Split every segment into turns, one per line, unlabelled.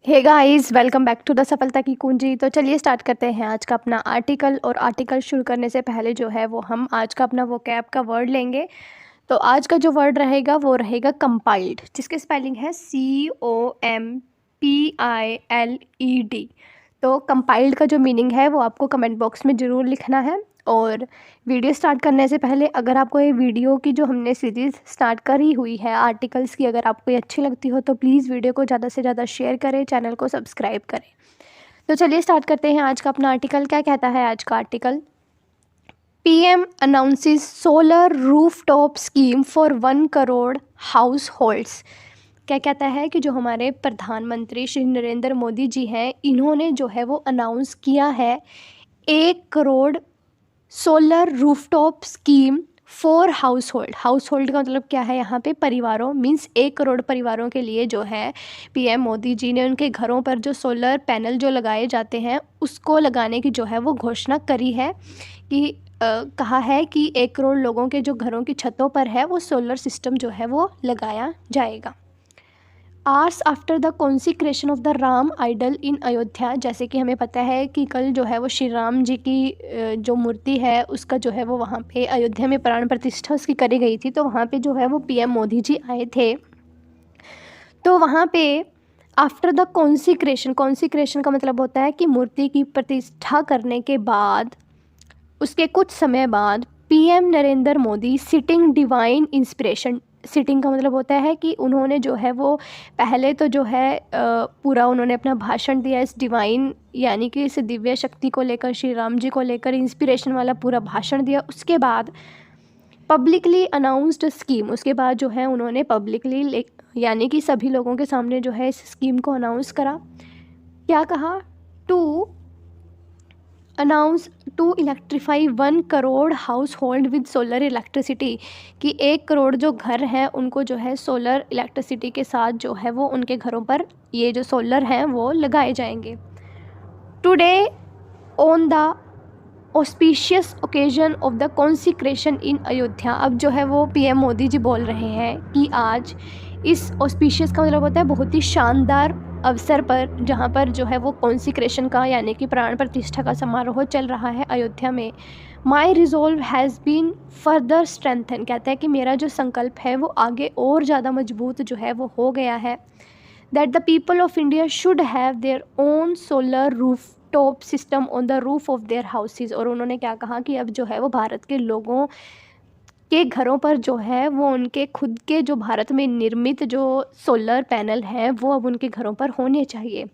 Hey guys, welcome back to the सफलता की कुंजी। तो चलिए स्टार्ट करते हैं आज का अपना आर्टिकल। और आर्टिकल शुरू करने से पहले जो है वो हम आज का अपना वोकैब का वर्ड लेंगे। तो आज का जो वर्ड रहेगा वो रहेगा कंपाइल्ड, जिसकी स्पेलिंग है COMPILED। तो कंपाइल्ड का जो मीनिंग है वो आपको कमेंट बॉक्स में ज़रूर लिखना है। और वीडियो स्टार्ट करने से पहले अगर आपको ये वीडियो की जो हमने सीरीज़ स्टार्ट करी हुई है आर्टिकल्स की, अगर आपको ये अच्छी लगती हो तो प्लीज़ वीडियो को ज़्यादा से ज़्यादा शेयर करें, चैनल को सब्सक्राइब करें। तो चलिए स्टार्ट करते हैं आज का अपना आर्टिकल। क्या कहता है आज का article? PM announces solar rooftop scheme for 1 crore house holds. क्या कहता है कि जो हमारे प्रधानमंत्री श्री नरेंद्र मोदी जी हैं, इन्होंने जो है वो अनाउंस किया है 1 crore solar rooftop scheme for house hold. House hold का मतलब क्या है यहाँ पे? परिवारों, मीन्स 1 करोड़ परिवारों के लिए जो है पीएम मोदी जी ने उनके घरों पर जो सोलर पैनल जो लगाए जाते हैं उसको लगाने की जो है वो घोषणा करी है। कि कहा है कि 1 करोड़ लोगों के जो घरों की छतों पर है वो सोलर सिस्टम जो है वो लगाया जाएगा। Hours after the consecration of the Ram idol in Ayodhya. जैसे कि हमें पता है कि कल जो है वो श्री राम जी की जो मूर्ति है उसका जो है वो वहाँ पे अयोध्या में प्राण प्रतिष्ठा उसकी करी गई थी। तो वहाँ पे जो है वो पीएम मोदी जी आए थे। तो वहाँ पे आफ्टर द कॉन्सिक्रेशन का मतलब होता है कि मूर्ति की प्रतिष्ठा करने के बाद उसके कुछ समय बाद PM Narendra Modi sitting divine inspiration. Sitting का मतलब होता है कि उन्होंने जो है वो पहले तो जो है पूरा उन्होंने अपना भाषण दिया इस डिवाइन यानी कि इस दिव्य शक्ति को लेकर, श्री राम जी को लेकर इंस्पिरेशन वाला पूरा भाषण दिया। उसके बाद पब्लिकली अनाउंस्ड स्कीम, उसके बाद जो है उन्होंने पब्लिकली यानी कि सभी लोगों के सामने जो है इस स्कीम को अनाउंस करा। क्या कहा? To announce to electrify 1 crore household with solar electricity. कि 1 करोड़ जो घर हैं उनको जो है सोलर इलेक्ट्रिसिटी के साथ जो है वो उनके घरों पर ये जो सोलर हैं वो लगाए जाएंगे। Today on the auspicious occasion of the consecration in Ayodhya. अब जो है वो पीएम मोदी जी बोल रहे हैं कि आज इस ऑस्पिशियस का मतलब होता है बहुत ही शानदार अवसर पर, जहाँ पर जो है वो कॉन्सिक्रेशन का यानी कि प्राण प्रतिष्ठा का समारोह चल रहा है अयोध्या में। My resolve has been further strengthen. कहता है कि मेरा जो संकल्प है वो आगे और ज़्यादा मजबूत जो है वो हो गया है। That the people of India should have their own solar roof top system on the roof of their houses. और उन्होंने क्या कहा कि अब जो है वो भारत के लोगों के घरों पर जो है वो उनके खुद के जो भारत में निर्मित जो सोलर पैनल हैं वो अब उनके घरों पर होने चाहिए।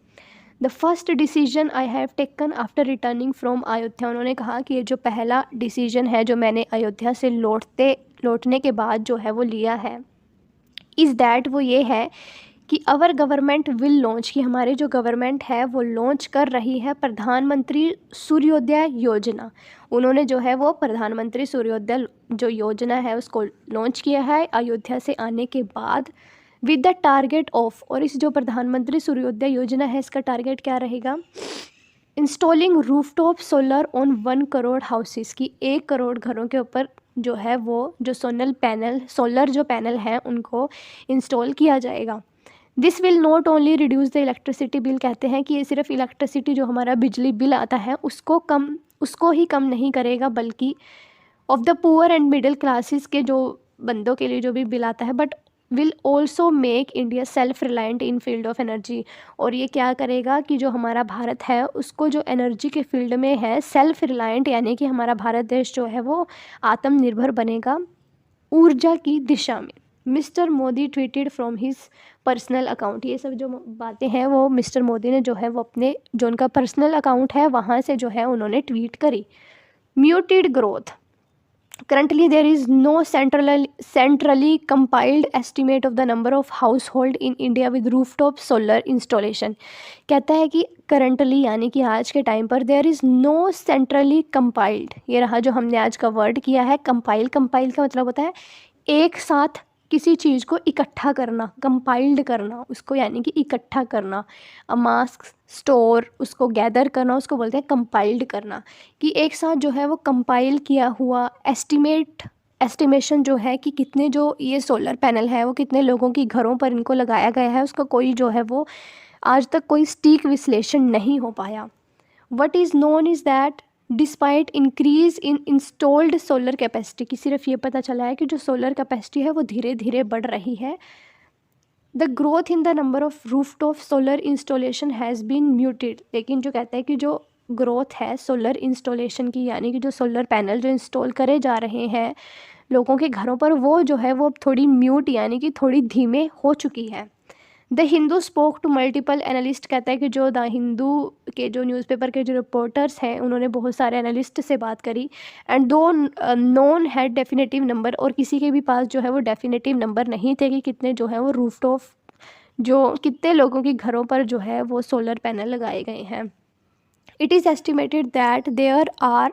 The first decision I have taken after returning from Ayodhya. उन्होंने कहा कि ये जो पहला डिसीजन है जो मैंने अयोध्या से लौटने के बाद जो है वो लिया है, इज़ दैट वो ये है कि अवर गवर्नमेंट विल लॉन्च, कि हमारे जो गवर्नमेंट है वो लॉन्च कर रही है प्रधानमंत्री सूर्योदय योजना। उन्होंने जो है वो प्रधानमंत्री सूर्योदय जो योजना है उसको लॉन्च किया है अयोध्या से आने के बाद विद द टारगेट ऑफ। और इस जो प्रधानमंत्री सूर्योदय योजना है इसका टारगेट क्या रहेगा? Installing rooftop solar on 1 crore houses. की 1 करोड़ घरों के ऊपर जो है वो जो सोलर जो पैनल हैं उनको इंस्टॉल किया जाएगा। This will not only reduce the electricity bill. कहते हैं कि ये सिर्फ इलेक्ट्रिसिटी जो हमारा बिजली बिल आता है उसको ही कम नहीं करेगा, बल्कि of the poor and middle classes के जो बंदों के लिए जो भी बिल आता है, but will also make India self reliant in field of energy. और ये क्या करेगा कि जो हमारा भारत है उसको जो एनर्जी के फील्ड में है सेल्फ रिलायंट, यानी कि हमारा भारत देश जो है वो आत्मनिर्भर बनेगा ऊर्जा की दिशा में। Mister Modi tweeted from his personal account. ये सब जो बातें हैं वो मिस्टर मोदी ने जो है वो अपने जो उनका पर्सनल अकाउंट है वहाँ से जो है उन्होंने ट्वीट करी। Muted growth. Currently, there is no centrally compiled estimate of the number of household in India with rooftop solar installation. कहता है कि करंटली यानी कि आज के टाइम पर there is no centrally compiled. ये रहा जो हमने आज का वर्ड किया है कंपाइल। कंपाइल का मतलब होता है एक साथ किसी चीज़ को इकट्ठा करना, कंपाइल्ड करना उसको यानी कि इकट्ठा करना। अमास्क स्टोर उसको गैदर करना उसको बोलते हैं कंपाइल्ड करना। कि एक साथ जो है वो कंपाइल किया हुआ एस्टिमेशन जो है कि कितने जो ये सोलर पैनल है वो कितने लोगों की घरों पर इनको लगाया गया है उसका कोई जो है वो आज तक कोई सटीक विश्लेषण नहीं हो पाया। What is known is that despite increase in installed solar capacity, कि सिर्फ ये पता चला है कि जो सोलर कैपेसिटी है वो धीरे धीरे बढ़ रही है। The growth in the number of rooftop solar installation has been muted, लेकिन जो कहता है कि जो ग्रोथ है सोलर इंस्टॉलेशन की, यानी कि जो सोलर पैनल जो इंस्टॉल करे जा रहे हैं लोगों के घरों पर, वो जो है वो अब थोड़ी म्यूट यानी कि थोड़ी धीमे हो चुकी है। The Hindu spoke to multiple analyst, कहता है कि जो द हिंदू के जो न्यूज़पेपर के जो रिपोर्टर्स हैं उन्होंने बहुत सारे एनालिस्ट से बात करी, एंड दो नॉन हैड डेफिनेटिव नंबर, और किसी के भी पास जो है वो डेफिनेटिव नंबर नहीं थे कि कितने जो है वो रूफटॉप जो कितने लोगों के घरों पर जो है वो सोलर पैनल लगाए गए हैं। It is estimated that there are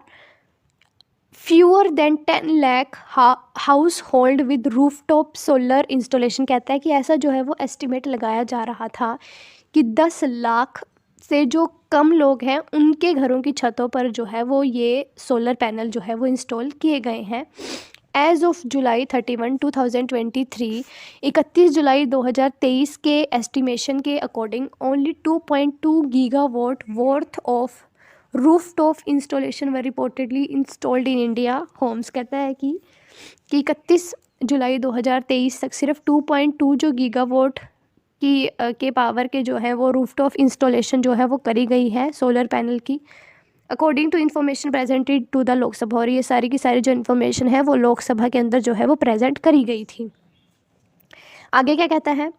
fewer than 10 lakh household with rooftop solar installation, कहता है कि ऐसा जो है वो एस्टिमेट लगाया जा रहा था कि 10 लाख से जो कम लोग हैं उनके घरों की छतों पर जो है वो ये सोलर पैनल जो है वो इंस्टॉल किए गए हैं। एज ऑफ जुलाई 31, 2023, 31 जुलाई 2023 के एस्टिमेशन के according only 2.2 gigawatt worth of rooftop installation व reportedly installed in India homes, कहता है कि 31 जुलाई 2023 तक सिर्फ 2.2 जो गीगावाट की के पावर के जो है वो रूफटॉप इंस्टॉलेशन जो है वो करी गई है सोलर पैनल की, according to information presented to the Lok Sabha. और ये सारी की सारी जो इन्फॉर्मेशन है वो लोकसभा के अंदर जो है वो प्रेजेंट करी गई थी। आगे क्या कहता है,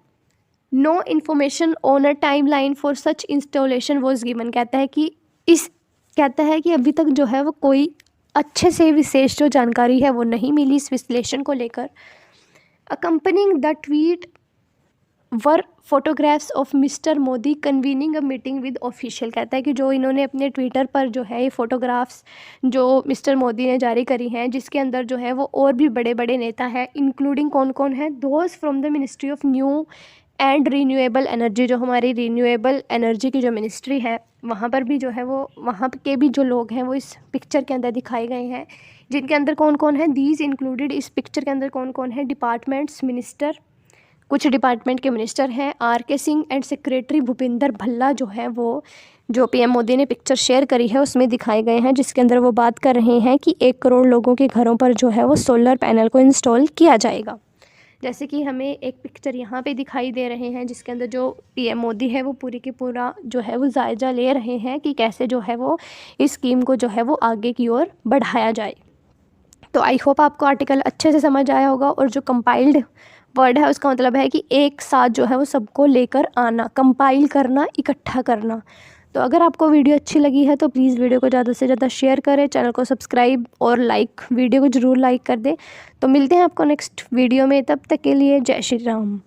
no information on a timeline for such installation was given, कहता है कि अभी तक जो है वो कोई अच्छे से विशेष जो जानकारी है वो नहीं मिली इस विश्लेषण को लेकर। Accompanying the tweet were photographs of mister Modi convening a meeting with official, कहता है कि जो इन्होंने अपने ट्विटर पर जो है ये फ़ोटोग्राफ्स जो मिस्टर मोदी ने जारी करी हैं, जिसके अंदर जो है वो और भी बड़े बड़े नेता हैं, इंक्लूडिंग कौन कौन है, those from the ministry of new and renewable energy, जो हमारी रीन्यूएबल एनर्जी की जो मिनिस्ट्री है वहाँ पर भी जो है वो वहाँ के भी जो लोग हैं वो इस पिक्चर के अंदर दिखाए गए हैं। जिनके अंदर कौन कौन है, दीज इंक्लूडेड, इस पिक्चर के अंदर कौन कौन है, डिपार्टमेंट्स मिनिस्टर, कुछ डिपार्टमेंट के मिनिस्टर हैं, R K. Singh and secretary Bhupinder Bhalla जो है वो जो पीएम मोदी ने पिक्चर शेयर करी है उसमें दिखाए गए हैं, जिसके अंदर वो बात कर रहे हैं कि 1 करोड़ लोगों के घरों पर जो है वो सोलर पैनल को इंस्टॉल किया जाएगा। जैसे कि हमें एक पिक्चर यहाँ पे दिखाई दे रहे हैं जिसके अंदर जो पीएम मोदी है वो पूरी की पूरा जो है वो जायज़ा ले रहे हैं कि कैसे जो है वो इस स्कीम को जो है वो आगे की ओर बढ़ाया जाए। तो आई होप आपको आर्टिकल अच्छे से समझ आया होगा, और जो कंपाइल्ड वर्ड है उसका मतलब है कि एक साथ जो है वो सबको लेकर आना, कंपाइल करना, इकट्ठा करना। तो अगर आपको वीडियो अच्छी लगी है तो प्लीज़ वीडियो को ज़्यादा से ज़्यादा शेयर करें, चैनल को सब्सक्राइब और लाइक, वीडियो को ज़रूर लाइक कर दें। तो मिलते हैं आपको नेक्स्ट वीडियो में, तब तक के लिए जय श्री राम।